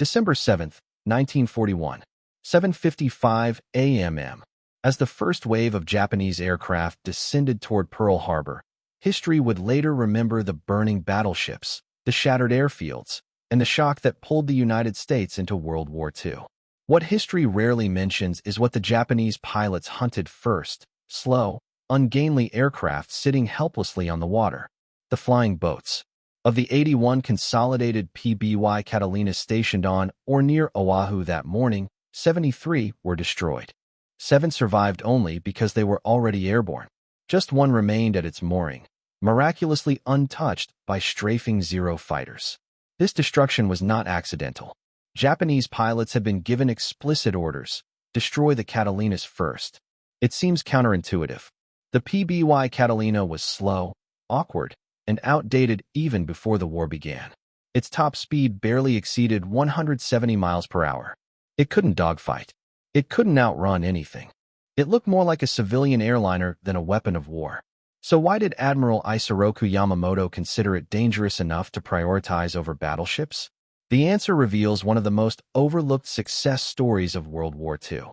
December 7, 1941, 7:55 a.m. As the first wave of Japanese aircraft descended toward Pearl Harbor, history would later remember the burning battleships, the shattered airfields, and the shock that pulled the United States into World War II. What history rarely mentions is what the Japanese pilots hunted first: slow, ungainly aircraft sitting helplessly on the water, the flying boats. Of the 81 consolidated PBY Catalinas stationed on or near Oahu that morning, 73 were destroyed. 7 survived only because they were already airborne. Just one remained at its mooring, miraculously untouched by strafing Zero fighters. This destruction was not accidental. Japanese pilots had been given explicit orders: destroy the Catalinas first. It seems counterintuitive. The PBY Catalina was slow, awkward, and outdated even before the war began. Its top speed barely exceeded 170 miles per hour. It couldn't dogfight. It couldn't outrun anything. It looked more like a civilian airliner than a weapon of war. So why did Admiral Isoroku Yamamoto consider it dangerous enough to prioritize over battleships? The answer reveals one of the most overlooked success stories of World War II.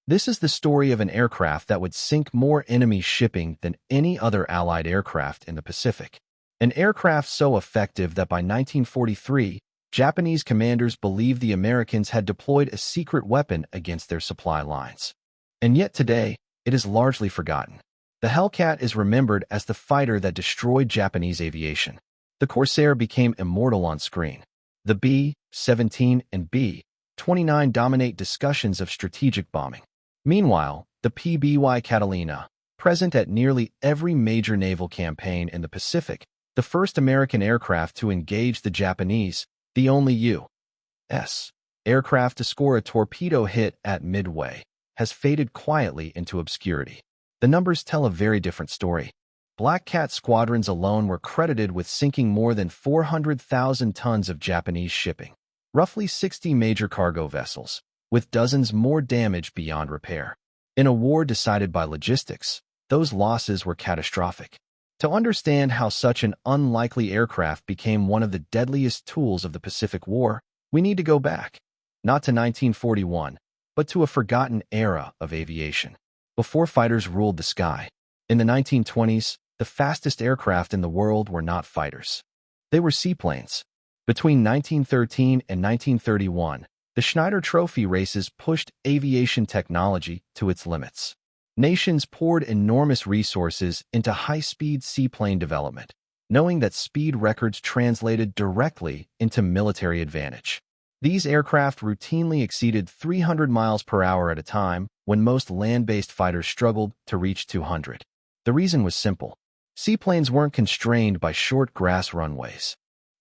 This is the story of an aircraft that would sink more enemy shipping than any other Allied aircraft in the Pacific. An aircraft so effective that by 1943, Japanese commanders believed the Americans had deployed a secret weapon against their supply lines. And yet today, it is largely forgotten. The Hellcat is remembered as the fighter that destroyed Japanese aviation. The Corsair became immortal on screen. The B-17 and B-29 dominate discussions of strategic bombing. Meanwhile, the PBY Catalina, present at nearly every major naval campaign in the Pacific, the first American aircraft to engage the Japanese, the only U.S. aircraft to score a torpedo hit at Midway, has faded quietly into obscurity. The numbers tell a very different story. Black Cat squadrons alone were credited with sinking more than 400,000 tons of Japanese shipping, roughly 60 major cargo vessels, with dozens more damaged beyond repair. In a war decided by logistics, those losses were catastrophic. To understand how such an unlikely aircraft became one of the deadliest tools of the Pacific War, we need to go back, not to 1941, but to a forgotten era of aviation, before fighters ruled the sky. In the 1920s, the fastest aircraft in the world were not fighters. They were seaplanes. Between 1913 and 1931, the Schneider Trophy races pushed aviation technology to its limits. Nations poured enormous resources into high-speed seaplane development, knowing that speed records translated directly into military advantage. These aircraft routinely exceeded 300 miles per hour at a time when most land-based fighters struggled to reach 200. The reason was simple. Seaplanes weren't constrained by short grass runways.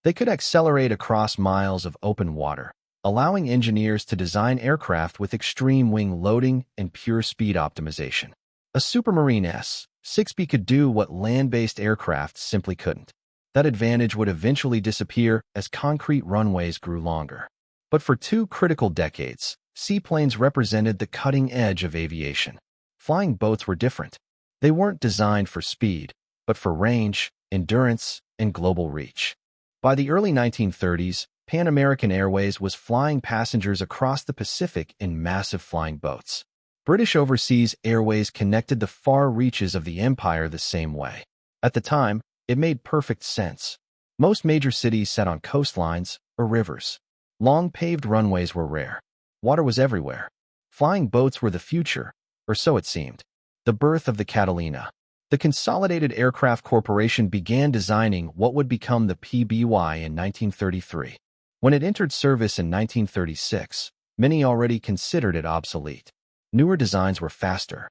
They could accelerate across miles of open water, allowing engineers to design aircraft with extreme wing loading and pure speed optimization. A Supermarine S-6B could do what land-based aircraft simply couldn't. That advantage would eventually disappear as concrete runways grew longer. But for 2 critical decades, seaplanes represented the cutting edge of aviation. Flying boats were different. They weren't designed for speed, but for range, endurance, and global reach. By the early 1930s, Pan American Airways was flying passengers across the Pacific in massive flying boats. British Overseas Airways connected the far reaches of the empire the same way. At the time, it made perfect sense. Most major cities sat on coastlines or rivers. Long paved runways were rare. Water was everywhere. Flying boats were the future, or so it seemed. The birth of the Catalina. The Consolidated Aircraft Corporation began designing what would become the PBY in 1933. When it entered service in 1936, many already considered it obsolete. Newer designs were faster.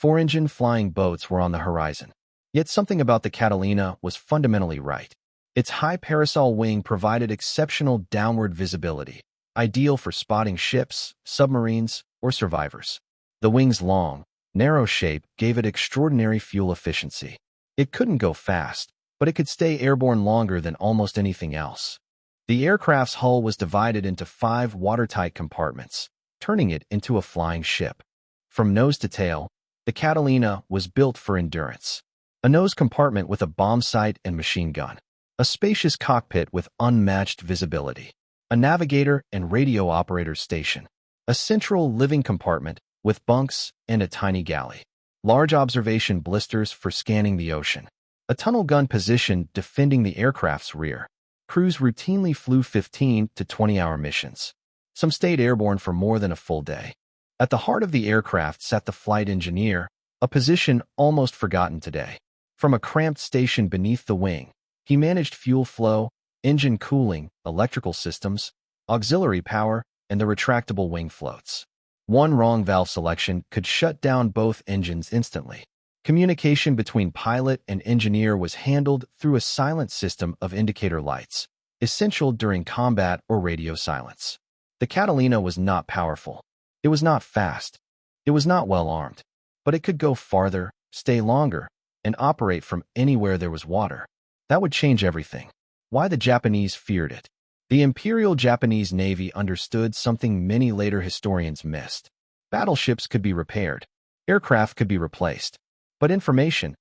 4-engine flying boats were on the horizon. Yet something about the Catalina was fundamentally right. Its high parasol wing provided exceptional downward visibility, ideal for spotting ships, submarines, or survivors. The wing's long, narrow shape gave it extraordinary fuel efficiency. It couldn't go fast, but it could stay airborne longer than almost anything else. The aircraft's hull was divided into 5 watertight compartments, turning it into a flying ship. From nose to tail, the Catalina was built for endurance. A nose compartment with a bomb sight and machine gun. A spacious cockpit with unmatched visibility. a navigator and radio operator's station, a central living compartment with bunks and a tiny galley, large observation blisters for scanning the ocean, a tunnel gun position defending the aircraft's rear. Crews routinely flew 15 to 20-hour missions. Some stayed airborne for more than a full day. At the heart of the aircraft sat the flight engineer, a position almost forgotten today. From a cramped station beneath the wing, he managed fuel flow, engine cooling, electrical systems, auxiliary power, and the retractable wing floats. One wrong valve selection could shut down both engines instantly. Communication between pilot and engineer was handled through a silent system of indicator lights, essential during combat or radio silence. The Catalina was not powerful. It was not fast. It was not well armed. But it could go farther, stay longer, and operate from anywhere there was water. That would change everything. Why the Japanese feared it. The Imperial Japanese Navy understood something many later historians missed. Battleships could be repaired. Aircraft could be replaced. But information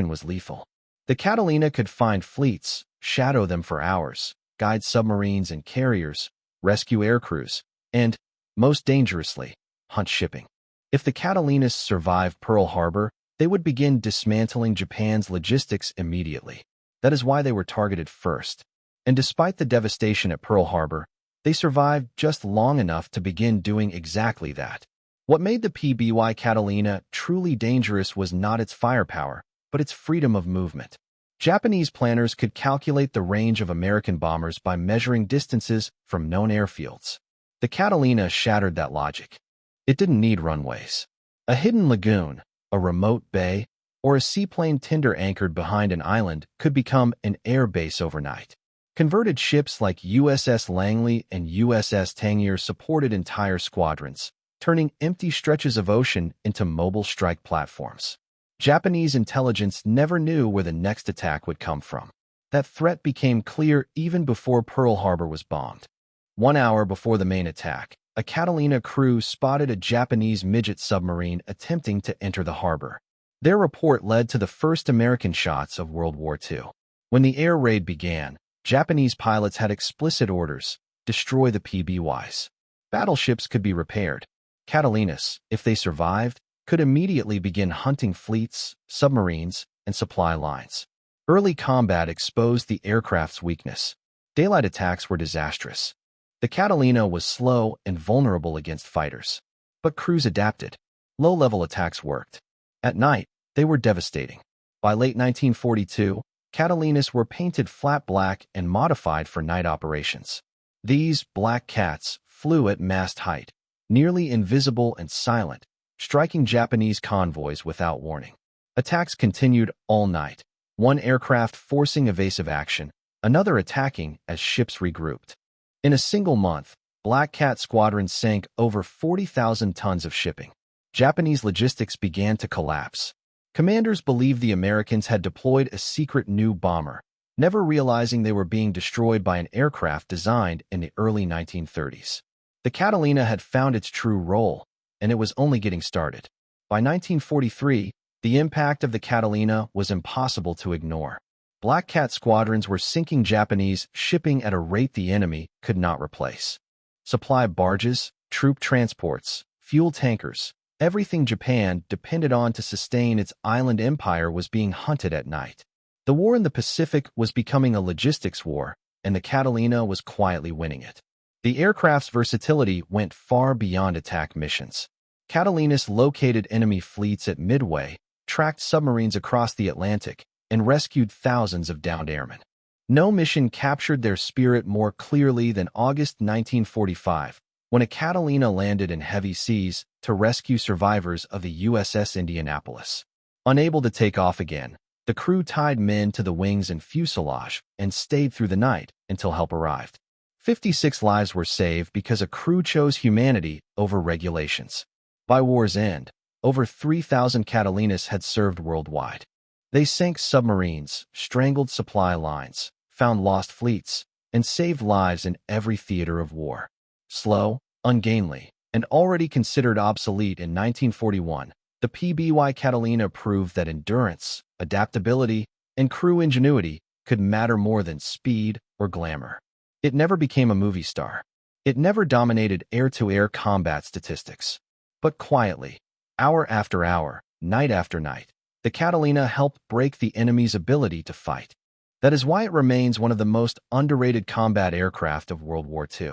was lethal. The Catalina could find fleets, shadow them for hours, guide submarines and carriers, rescue aircrews, and, most dangerously, hunt shipping. If the Catalinas survived Pearl Harbor, they would begin dismantling Japan's logistics immediately. That is why they were targeted first. And despite the devastation at Pearl Harbor, they survived just long enough to begin doing exactly that. What made the PBY Catalina truly dangerous was not its firepower, but its freedom of movement. Japanese planners could calculate the range of American bombers by measuring distances from known airfields. The Catalina shattered that logic. It didn't need runways. A hidden lagoon, a remote bay, or a seaplane tender anchored behind an island could become an air base overnight. Converted ships like USS Langley and USS Tangier supported entire squadrons, turning empty stretches of ocean into mobile strike platforms. Japanese intelligence never knew where the next attack would come from. That threat became clear even before Pearl Harbor was bombed. 1 hour before the main attack, a Catalina crew spotted a Japanese midget submarine attempting to enter the harbor. Their report led to the first American shots of World War II. When the air raid began, Japanese pilots had explicit orders: destroy the PBYs. Battleships could be repaired. Catalinas, if they survived, could immediately begin hunting fleets, submarines, and supply lines. Early combat exposed the aircraft's weakness. Daylight attacks were disastrous. The Catalina was slow and vulnerable against fighters. But crews adapted. Low-level attacks worked. At night, they were devastating. By late 1942, Catalinas were painted flat black and modified for night operations. These black cats flew at mast height, nearly invisible and silent, striking Japanese convoys without warning. Attacks continued all night, one aircraft forcing evasive action, another attacking as ships regrouped. In a single month, Black Cat squadrons sank over 40,000 tons of shipping. Japanese logistics began to collapse. Commanders believed the Americans had deployed a secret new bomber, never realizing they were being destroyed by an aircraft designed in the early 1930s. The Catalina had found its true role, and it was only getting started. By 1943, the impact of the Catalina was impossible to ignore. Black Cat squadrons were sinking Japanese shipping at a rate the enemy could not replace. Supply barges, troop transports, fuel tankers, everything Japan depended on to sustain its island empire was being hunted at night. The war in the Pacific was becoming a logistics war, and the Catalina was quietly winning it. The aircraft's versatility went far beyond attack missions. Catalinas located enemy fleets at Midway, tracked submarines across the Atlantic, and rescued thousands of downed airmen. No mission captured their spirit more clearly than August 1945, when a Catalina landed in heavy seas to rescue survivors of the USS Indianapolis. Unable to take off again, the crew tied men to the wings and fuselage and stayed through the night until help arrived. 56 lives were saved because a crew chose humanity over regulations. By war's end, over 3,000 Catalinas had served worldwide. They sank submarines, strangled supply lines, found lost fleets, and saved lives in every theater of war. Slow, ungainly, and already considered obsolete in 1941, the PBY Catalina proved that endurance, adaptability, and crew ingenuity could matter more than speed or glamour. It never became a movie star. It never dominated air-to-air combat statistics. But quietly, hour after hour, night after night, the Catalina helped break the enemy's ability to fight. That is why it remains one of the most underrated combat aircraft of World War II.